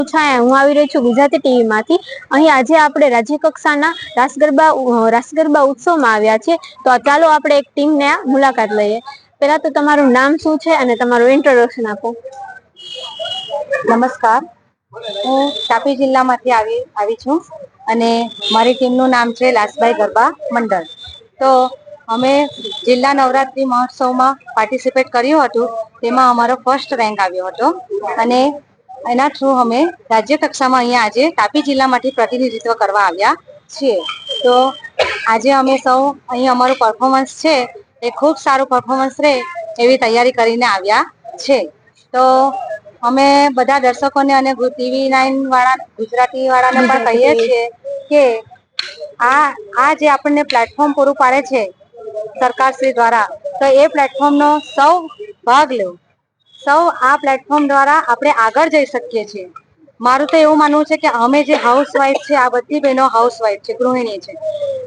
હું આવી રહી છું ગુજરાતી ટીવી માંથી। અહીં આજે આપણે રાજ્ય કક્ષાના રાસ ગરબા ઉત્સવમાં આવ્યા છે। તો ચાલો આપણે એક ટીમને મુલાકાત લઈએ। પહેલા તો તમારું નામ શું છે અને તમારું ઇન્ટ્રોડક્શન આપો। નમસ્કાર, હું તાપી જિલ્લામાંથી આવી છું અને મારી ટીમનું નામ છે લાસભાઈ ગરબા મંડળ। તો અમે જિલ્લા નવરાત્રી મહોત્સવમાં પાર્ટિસિપેટ કર્યું હતું, તેમાં અમારો ફર્સ્ટ રેન્ક આવ્યો હતો અને એના થ્રુ અમે રાજ્ય કક્ષામાં અહીંયા આજે તાપી જિલ્લામાંથી પ્રતિનિધિત્વ કરવા આવ્યા છીએ। તો આજે અમે સૌ અહીં અમારું પરફોર્મન્સ છે એ ખૂબ સારું પરફોર્મન્સ રહે એવી તૈયારી કરીને આવ્યા છે। તો અમે બધા દર્શકોને અને TV9 વાળા ગુજરાતી વાળાને પણ કહીએ છીએ કે આ જે આપણને પ્લેટફોર્મ પૂરું પાડે છે સરકારશ્રી દ્વારા, તો એ પ્લેટફોર્મનો સૌ ભાગ લેવો। સૌ આ પ્લેટફોર્મ દ્વારા આપણે આગળ જઈ શકીએ છીએ। મારું તો એવું માનવું છે કે અમે જે હાઉસવાઈફ છે, આ બધી બહેનો હાઉસવાઈફ છે, ગૃહિણી છે।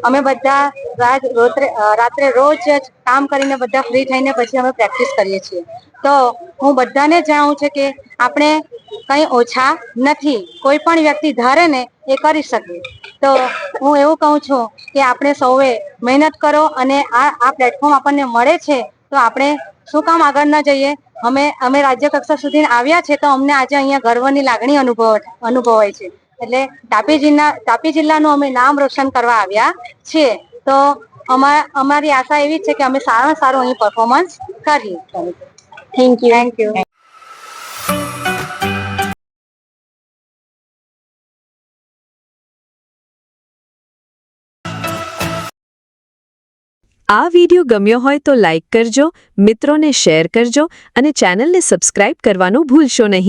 અમે બધા રાત્રે રોજ કામ કરીને બધા ફ્રી થઈને પછી અમે પ્રેક્ટિસ કરીએ છીએ। તો હું બધાને જણાવું છું કે આપણે કંઈ ઓછા નથી, કોઈ પણ વ્યક્તિ ધારે ને એ કરી શકે। તો હું એવું કહું છું કે આપણે સૌએ મહેનત કરો અને આ પ્લેટફોર્મ આપણને મળે છે તો આપણે શું કામ આગળ ન જઈએ। અમે રાજ્ય કક્ષા સુધી આવ્યા છે તો અમને આજે અહીંયા ગર્વની લાગણી અનુભવાય છે। એટલે તાપી જિલ્લાનું અમે નામ રોશન કરવા આવ્યા છીએ। તો અમારી આશા એવી છે કે અમે સારામાં સારું અહીં પરફોર્મન્સ કરીએ। Thank you. આ વિડિયો ગમ્યો હોય તો લાઇક કરજો, મિત્રોને શેર કરજો અને ચેનલને સબસ્ક્રાઇબ કરવાનું ભૂલશો નહીં।